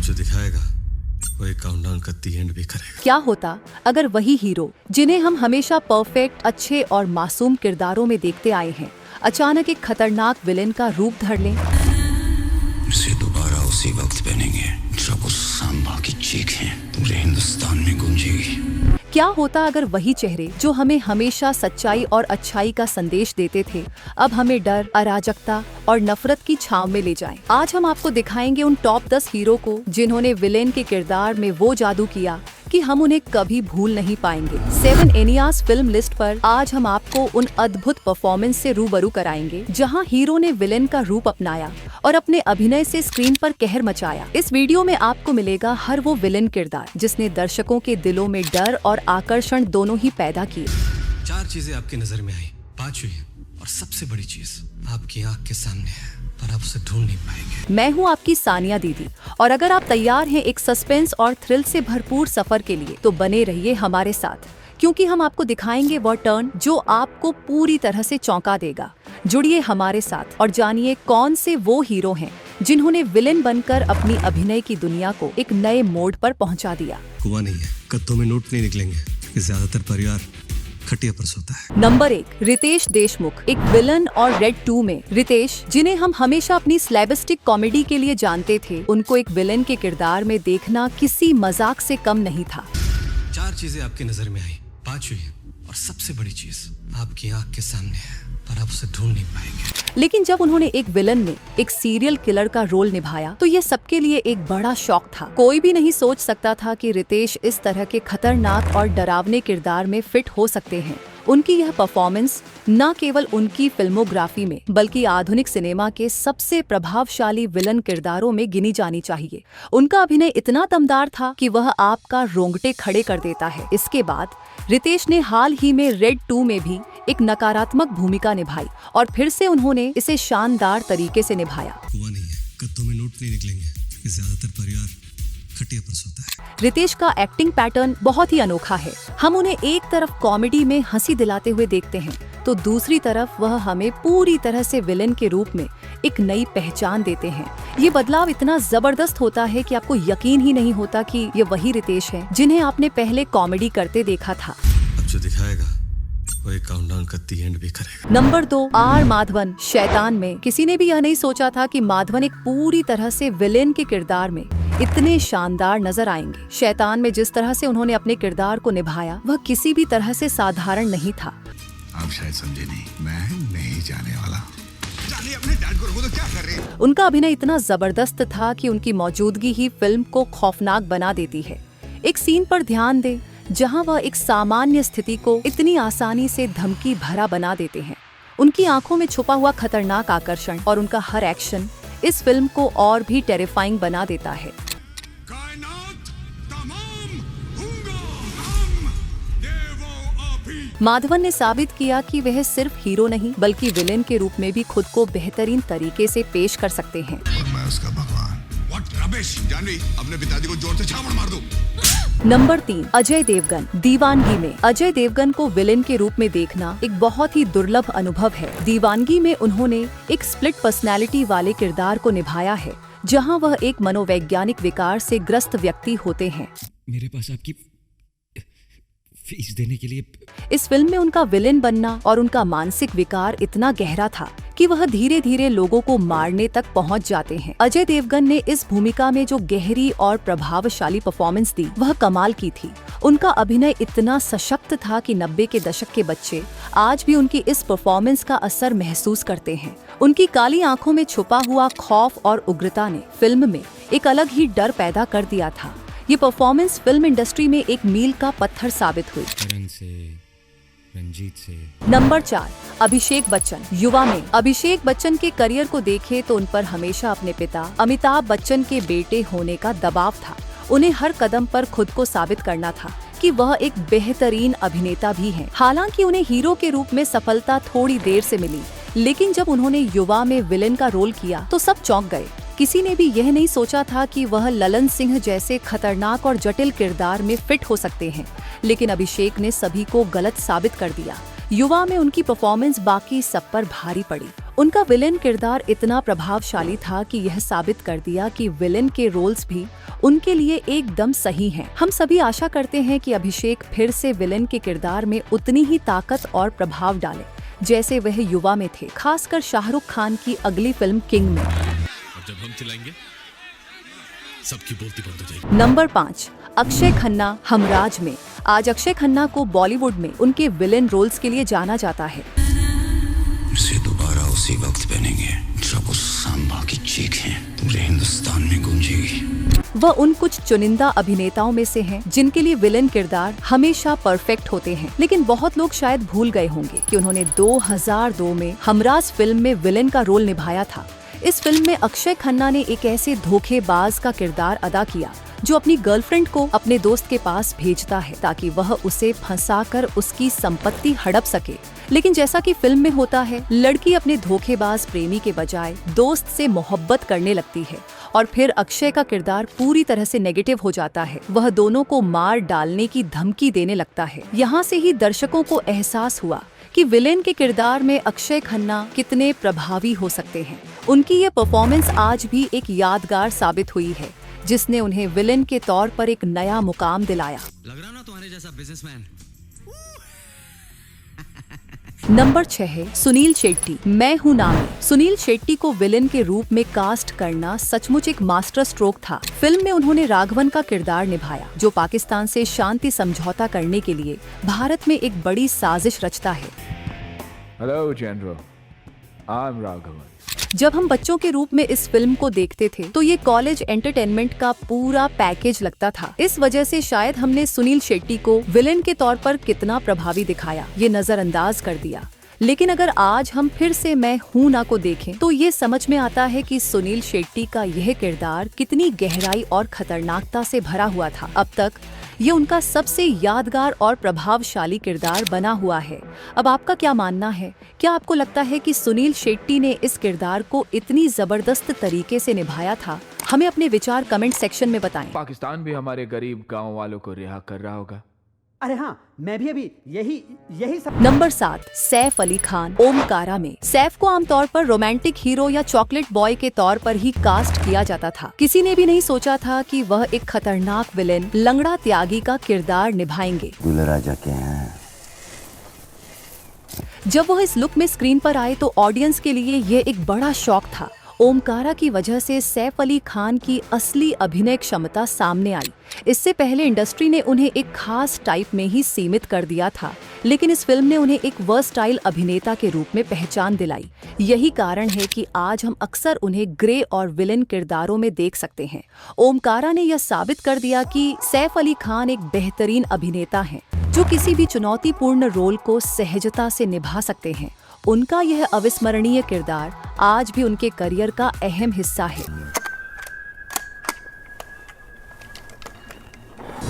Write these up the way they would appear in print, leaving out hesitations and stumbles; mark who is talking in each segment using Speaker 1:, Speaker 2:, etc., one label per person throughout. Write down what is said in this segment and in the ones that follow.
Speaker 1: जो दिखाएगा वो एक काउंटडाउन का दी एंड भी करेगा।
Speaker 2: क्या होता अगर वही हीरो जिन्हें हम हमेशा परफेक्ट, अच्छे और मासूम किरदारों में देखते आए हैं, अचानक एक खतरनाक विलेन का रूप धर लें?
Speaker 3: इसे दोबारा उसी वक्त पहनेंगे जब उस सांबा की चीखें पूरे हिंदुस्तान में गूंजेगी।
Speaker 2: क्या होता अगर वही चेहरे जो हमें हमेशा सच्चाई और अच्छाई का संदेश देते थे, अब हमें डर, अराजकता और नफरत की छांव में ले जाएं? आज हम आपको दिखाएंगे उन टॉप 10 हीरो को जिन्होंने विलेन के किरदार में वो जादू किया कि हम उन्हें कभी भूल नहीं पाएंगे। 7 एनियास फिल्म लिस्ट पर आज हम आपको उन अद्भुत परफॉर्मेंस से रूबरू कराएंगे जहां हीरो ने विलेन का रूप अपनाया और अपने अभिनय से स्क्रीन पर कहर मचाया। इस वीडियो में आपको मिलेगा हर वो विलेन किरदार जिसने दर्शकों के दिलों में डर और आकर्षण दोनों ही पैदा किए।
Speaker 1: 4 चीजें आपकी नजर में आई, 5वीं और सबसे बड़ी चीज आपकी आंख के सामने है, पर आप उसे ढूंढ नहीं पाएंगे।
Speaker 2: मैं हूं आपकी सानिया दीदी, और अगर आप तैयार हैं एक सस्पेंस और थ्रिल से भरपूर सफर के लिए, तो बने रहिए हमारे साथ, क्योंकि हम आपको दिखाएंगे वो टर्न जो आपको पूरी तरह से चौंका देगा। जुड़िए हमारे साथ और जानिए कौन से वो हीरो हैं जिन्होंने विलेन बनकर अपनी अभिनय की दुनिया को एक नए मोड़ पर पहुंचा दिया।
Speaker 1: कुआं नहीं है, कत्तों में नोट नहीं निकलेंगे, कि ज्यादातर परिवार खटिया पर सोता है।
Speaker 2: नंबर 1, रितेश देशमुख। एक विलन और रेड 2 में रितेश, जिन्हें हम हमेशा अपनी स्लैबस्टिक कॉमेडी के लिए जानते थे, उनको एक विलन के किरदार में देखना किसी मजाक से कम नहीं था।
Speaker 1: 4 चीजें आपकी नजर में आई, 5वीं और सबसे बड़ी चीज आपकी आंख के सामने है, पर आप उसे ढूंढ नहीं पाएंगे।
Speaker 2: लेकिन जब उन्होंने एक विलन में एक सीरियल किलर का रोल निभाया तो ये सबके लिए एक बड़ा शॉक था। कोई भी नहीं सोच सकता था कि रितेश इस तरह के खतरनाक और डरावने किरदार में फिट हो सकते हैं। उनकी यह परफॉर्मेंस न केवल उनकी फिल्मोग्राफी में बल्कि आधुनिक सिनेमा के सबसे प्रभावशाली विलन किरदारों में गिनी जानी चाहिए। उनका अभिनय इतना दमदार था कि वह आपका रोंगटे खड़े कर देता है। इसके बाद रितेश ने हाल ही में रेड 2 में भी एक नकारात्मक भूमिका निभाई और फिर से उन्होंने इसे शानदार तरीके से निभाया।
Speaker 1: कुआं नहीं है, कत्तों में नोट नहीं निकलेंगे, कि ज्यादातर परिवार खटिया पर सोता है।
Speaker 2: रितेश का एक्टिंग पैटर्न बहुत ही अनोखा है। हम उन्हें एक तरफ कॉमेडी में हंसी दिलाते हुए देखते हैं, तो दूसरी तरफ वह हमें पूरी तरह से विलेन के रूप में एक नई पहचान देते हैं। ये बदलाव इतना जबरदस्त होता है कि आपको यकीन ही नहीं होता कि ये वही रितेश है जिन्हें आपने पहले कॉमेडी करते देखा था।
Speaker 1: अब जो दिखाएगा वो एक काउंटडाउन का दी एंड भी करेगा।
Speaker 2: Number 2, R Madhavan. शैतान में किसी ने भी यह नहीं सोचा था कि माधवन एक पूरी तरह से विलेन के किरदार में इतने शानदार नजर आएंगे। शैतान में जिस तरह से उन्होंने अपने किरदार को निभाया वह किसी भी तरह से साधारण नहीं था।
Speaker 3: आप शायद समझे नहीं, मैं नहीं जाने वाला। जानिए अपने डैड को रोको तो क्या कर रहे हैं?
Speaker 2: उनका अभिनय इतना जबरदस्त था कि उनकी मौजूदगी ही फिल्म को खौफनाक बना देती है। एक सीन पर ध्यान दें जहां वह एक सामान्य स्थिति को इतनी आसानी से धमकी भरा बना देते हैं। उनकी आंखों में छुपा हुआ खतरनाक आकर्षण और उनका हर एक्शन इस फिल्म को और भी टेरिफाइंग बना देता है।
Speaker 3: कायनात तमाम होगा हम देवों अभी।
Speaker 2: माधवन ने साबित किया कि वह सिर्फ हीरो नहीं बल्कि विलेन के रूप में भी खुद को बेहतरीन तरीके से पेश कर सकते हैं।
Speaker 3: और मैं उसका भगवान। What rubbish. जानवी, अपने पिताजी को जोर से झापड़ मार दो।
Speaker 2: नंबर 3, अजय देवगन। दीवानगी में अजय देवगन को विलेन के रूप में देखना एक बहुत ही दुर्लभ अनुभव है। दीवानगी में उन्होंने एक स्प्लिट पर्सनैलिटी वाले किरदार को निभाया है जहां वह एक मनोवैज्ञानिक विकार से ग्रस्त व्यक्ति होते हैं।
Speaker 4: मेरे पास आपकी फीस देने के लिए।
Speaker 2: इस फिल्म में उनका विलेन बनना और उनका मानसिक विकार इतना गहरा था कि वह धीरे धीरे लोगों को मारने तक पहुंच जाते हैं। अजय देवगन ने इस भूमिका में जो गहरी और प्रभावशाली परफॉर्मेंस दी वह कमाल की थी। उनका अभिनय इतना सशक्त था कि 90 के दशक के बच्चे आज भी उनकी इस परफॉर्मेंस का असर महसूस करते हैं। उनकी काली आंखों में छुपा हुआ खौफ और उग्रता ने फिल्म में एक अलग ही डर पैदा कर दिया था। ये परफॉर्मेंस फिल्म इंडस्ट्री में एक मील का पत्थर साबित हुई।
Speaker 4: करण से, रंजीत से।
Speaker 2: नंबर 4, अभिषेक बच्चन। युवा में अभिषेक बच्चन के करियर को देखें तो उन पर हमेशा अपने पिता अमिताभ बच्चन के बेटे होने का दबाव था। उन्हें हर कदम पर खुद को साबित करना था कि वह एक बेहतरीन अभिनेता भी हैं। हालांकि उन्हें हीरो के रूप में सफलता थोड़ी देर से मिली, लेकिन जब उन्होंने युवा में विलेन का रोल किया तो सब चौंक गए। किसी ने भी यह नहीं सोचा था कि वह ललन सिंह जैसे खतरनाक और जटिल किरदार में फिट हो सकते हैं, लेकिन अभिषेक ने सभी को गलत साबित कर दिया। युवा में उनकी परफॉर्मेंस बाकी सब पर भारी पड़ी। उनका विलेन किरदार इतना प्रभावशाली था कि यह साबित कर दिया कि विलेन के रोल्स भी उनके लिए एकदम सही हैं। हम सभी आशा करते हैं कि अभिषेक फिर से विलेन के किरदार में उतनी ही ताकत और प्रभाव डालें जैसे वह युवा में थे, खासकर शाहरुख खान की अगली फिल्म किंग में।
Speaker 5: और जब हम चिल्लाएंगे सबकी बोलती बंद हो जाएगी।
Speaker 2: नंबर 5, अक्षय खन्ना हमराज में। आज अक्षय खन्ना को बॉलीवुड में उनके विलेन रोल्स के लिए जाना जाता है।
Speaker 3: इसे दोबारा उसी वक्त पहनेंगे जब उस सांबा की चीखें पूरे हिंदुस्तान में गूंजेगी।
Speaker 2: वह उन कुछ चुनिंदा अभिनेताओं में से हैं जिनके लिए विलेन किरदार हमेशा परफेक्ट होते हैं, लेकिन बहुत लोग शायद भूल गए होंगे कि उन्होंने 2002 में हमराज फिल्म में विलेन का रोल निभाया था। इस फिल्म में अक्षय खन्ना ने एक ऐसे धोखेबाज का किरदार अदा किया जो अपनी गर्लफ्रेंड को अपने दोस्त के पास भेजता है ताकि वह उसे फंसाकर उसकी संपत्ति हड़प सके। लेकिन जैसा कि फिल्म में होता है, लड़की अपने धोखेबाज प्रेमी के बजाय दोस्त से मोहब्बत करने लगती है और फिर अक्षय का किरदार पूरी तरह से नेगेटिव हो जाता है। वह दोनों को मार डालने की धमकी देने लगता है। यहाँ से ही दर्शकों को एहसास हुआ कि विलेन के किरदार में अक्षय खन्ना कितने प्रभावी हो सकते हैं। उनकी ये परफॉर्मेंस आज भी एक यादगार साबित हुई है, जिसने उन्हें विलेन के तौर पर एक नया मुकाम दिलाया।
Speaker 1: लग रहा ना तुम्हारे जैसा बिजनेसमैन।
Speaker 2: नंबर 6 है सुनील शेट्टी, मैं हूँ नामी। सुनील शेट्टी को विलेन के रूप में कास्ट करना सचमुच एक मास्टर स्ट्रोक था। फिल्म में उन्होंने राघवन का किरदार निभाया, जो पाकिस्तान से शांति समझौता करने के लिए भारत में एक बड़ी साजिश रचता है।
Speaker 6: Hello general, I am Raghavan.
Speaker 2: जब हम बच्चों के रूप में इस फिल्म को देखते थे तो ये कॉलेज एंटरटेनमेंट का पूरा पैकेज लगता था। इस वजह से शायद हमने सुनील शेट्टी को विलेन के तौर पर कितना प्रभावी दिखाया ये नजरअंदाज कर दिया। लेकिन अगर आज हम फिर से मैं हूं ना को देखें तो ये समझ में आता है कि सुनील शेट्टी का यह किरदार कितनी गहराई और खतरनाकता से भरा हुआ था। अब तक ये उनका सबसे यादगार और प्रभावशाली किरदार बना हुआ है। अब आपका क्या मानना है? क्या आपको लगता है कि सुनील शेट्टी ने इस किरदार को इतनी जबरदस्त तरीके से निभाया था? हमें अपने विचार कमेंट सेक्शन में बताएं।
Speaker 6: पाकिस्तान भी हमारे गरीब गांव वालों को रिहा कर रहा होगा।
Speaker 7: अरे हाँ, मैं भी अभी यही सब।
Speaker 2: नंबर 7, सैफ अली खान, ओमकारा में। सैफ को आमतौर पर रोमांटिक हीरो या चॉकलेट बॉय के तौर पर ही कास्ट किया जाता था। किसी ने भी नहीं सोचा था कि वह एक खतरनाक विलेन लंगड़ा त्यागी का किरदार निभाएंगे।
Speaker 3: राजा के हैं।
Speaker 2: जब वह इस लुक में स्क्रीन पर आए तो ऑडियंस के लिए ये एक बड़ा शॉक था। ओमकारा की वजह से सैफ अली खान की असली अभिनय क्षमता सामने आई। इससे पहले इंडस्ट्री ने उन्हें एक खास टाइप में ही सीमित कर दिया था, लेकिन इस फिल्म ने उन्हें एक वर्सटाइल अभिनेता के रूप में पहचान दिलाई। यही कारण है कि आज हम अक्सर उन्हें ग्रे और विलेन किरदारों में देख सकते हैं। ओमकारा ने यह साबित कर दिया कि सैफ अली खान एक बेहतरीन अभिनेता हैं, जो किसी भी चुनौतीपूर्ण रोल को सहजता से निभा सकते हैं। उनका यह अविस्मरणीय किरदार आज भी उनके करियर का अहम हिस्सा है।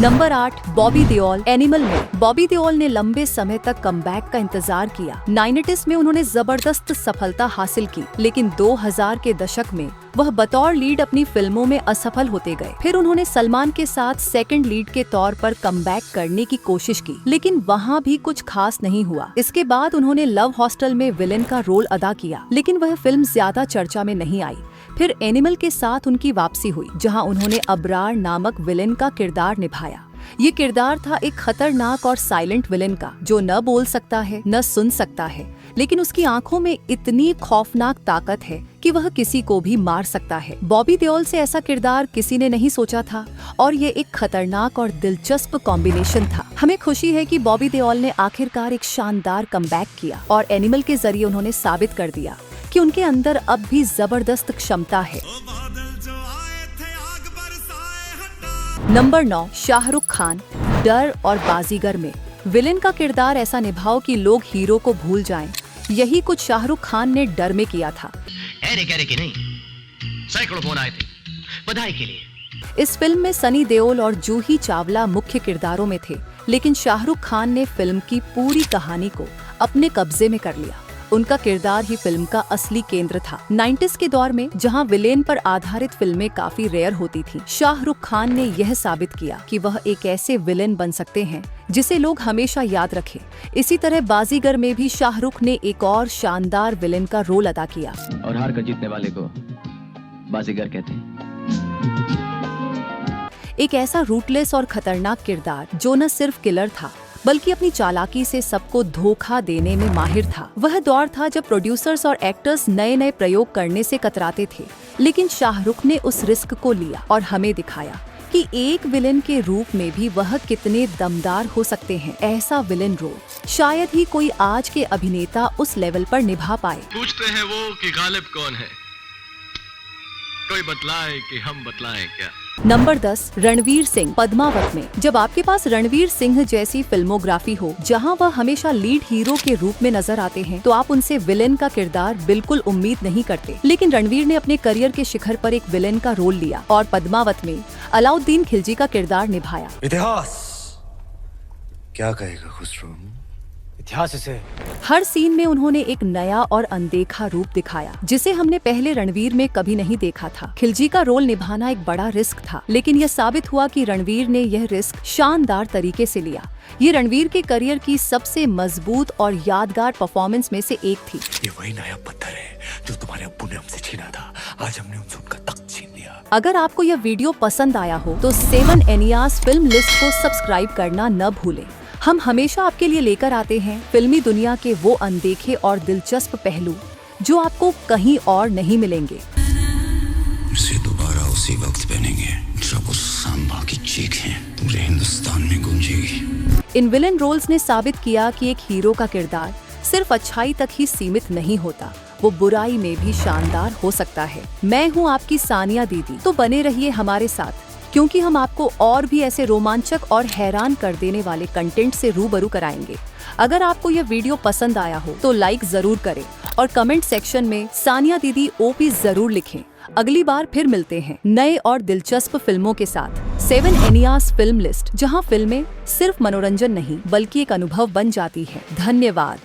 Speaker 2: नंबर 8, बॉबी देओल, एनिमल में। बॉबी देओल ने लंबे समय तक कमबैक का इंतजार किया। 90s में उन्होंने जबरदस्त सफलता हासिल की, लेकिन 2000 के दशक में वह बतौर लीड अपनी फिल्मों में असफल होते गए। फिर उन्होंने सलमान के साथ सेकंड लीड के तौर पर कमबैक करने की कोशिश की, लेकिन वहाँ भी कुछ खास नहीं हुआ। इसके बाद उन्होंने लव हॉस्टल में विलेन का रोल अदा किया, लेकिन वह फिल्म ज्यादा चर्चा में नहीं आई। फिर एनिमल के साथ उनकी वापसी हुई, जहां उन्होंने अबरार नामक विलेन का किरदार निभाया। ये किरदार था एक खतरनाक और साइलेंट विलेन का, जो न बोल सकता है न सुन सकता है, लेकिन उसकी आंखों में इतनी खौफनाक ताकत है कि वह किसी को भी मार सकता है। बॉबी देओल से ऐसा किरदार किसी ने नहीं सोचा था और ये एक खतरनाक और दिलचस्प कॉम्बिनेशन था। हमें खुशी है कि बॉबी देओल ने आखिरकार एक शानदार कमबैक किया और एनिमल के जरिए उन्होंने साबित कर दिया कि उनके अंदर अब भी जबरदस्त क्षमता है। नंबर 9, शाहरुख खान, डर और बाजीगर में। विलेन का किरदार ऐसा निभाओ कि लोग हीरो को भूल जाएं। यही कुछ शाहरुख खान ने डर में किया था।
Speaker 8: की नहीं, सैकड़ों फोन आए थे बधाई के लिए।
Speaker 2: इस फिल्म में सनी देओल और जूही चावला मुख्य किरदारों में थे, लेकिन शाहरुख खान ने फिल्म की पूरी कहानी को अपने कब्जे में कर लिया। उनका किरदार ही फिल्म का असली केंद्र था। 90s के दौर में जहां विलेन पर आधारित फिल्में काफी रेयर होती थीं, शाहरुख खान ने यह साबित किया कि वह एक ऐसे विलेन बन सकते हैं जिसे लोग हमेशा याद रखें। इसी तरह बाजीगर में भी शाहरुख ने एक और शानदार विलेन का रोल अदा किया।
Speaker 8: और हार कर जीतने वाले को बाजीगर कहते हैं।
Speaker 2: एक ऐसा रूटलेस और खतरनाक किरदार जो न सिर्फ किलर था बल्कि अपनी चालाकी से सबको धोखा देने में माहिर था। वह दौर था जब प्रोड्यूसर्स और एक्टर्स नए नए प्रयोग करने से कतराते थे, लेकिन शाहरुख ने उस रिस्क को लिया और हमें दिखाया कि एक विलेन के रूप में भी वह कितने दमदार हो सकते हैं। ऐसा विलेन रोल शायद ही कोई आज के अभिनेता उस लेवल पर निभा पाए।
Speaker 8: पूछते हैं वो कि गालिब कौन है, कोई बतलाए कि हम बतलाएं क्या।
Speaker 2: नंबर 10, रणवीर सिंह पद्मावत में। जब आपके पास रणवीर सिंह जैसी फिल्मोग्राफी हो जहां वह हमेशा लीड हीरो के रूप में नजर आते हैं, तो आप उनसे विलेन का किरदार बिल्कुल उम्मीद नहीं करते। लेकिन रणवीर ने अपने करियर के शिखर पर एक विलेन का रोल लिया और पद्मावत में अलाउद्दीन खिलजी का किरदार निभाया।
Speaker 3: इतिहास क्या कहेगा खुसरो?
Speaker 7: इतिहास इसे
Speaker 2: हर सीन में उन्होंने एक नया और अनदेखा रूप दिखाया जिसे हमने पहले रणवीर में कभी नहीं देखा था। खिलजी का रोल निभाना एक बड़ा रिस्क था, लेकिन यह साबित हुआ कि रणवीर ने यह रिस्क शानदार तरीके से लिया। ये रणवीर के करियर की सबसे मजबूत और यादगार परफॉर्मेंस में से एक थी।
Speaker 3: ये वही नया पत्थर है जो तुम्हारे अब्बू ने हमसे छीना था। आज हमने उनसे उनका तख्त छीन लिया।
Speaker 2: अगर आपको यह वीडियो पसंद आया हो तो 7 एनियास फिल्म लिस्ट को सब्सक्राइब करना न भूलें। हम हमेशा आपके लिए लेकर आते हैं फिल्मी दुनिया के वो अनदेखे और दिलचस्प पहलू जो आपको कहीं और नहीं मिलेंगे।
Speaker 3: इसे दोबारा उसी वक्त पहनेंगे जब उस सांबा की चीखें पूरे हिंदुस्तान में गूंजेगी।
Speaker 2: इन विलेन रोल्स ने साबित किया कि एक हीरो का किरदार सिर्फ अच्छाई तक ही सीमित नहीं होता, वो बुराई में भी शानदार हो सकता है। मैं हूँ आपकी सानिया दीदी, तो बने रहिए हमारे साथ क्योंकि हम आपको और भी ऐसे रोमांचक और हैरान कर देने वाले कंटेंट से रूबरू कराएंगे। अगर आपको यह वीडियो पसंद आया हो तो लाइक जरूर करें और कमेंट सेक्शन में सानिया दीदी ओपी जरूर लिखें। अगली बार फिर मिलते हैं नए और दिलचस्प फिल्मों के साथ। 7 एनियास फिल्म लिस्ट, जहां फिल्में सिर्फ मनोरंजन नहीं बल्कि एक अनुभव बन जाती है। धन्यवाद।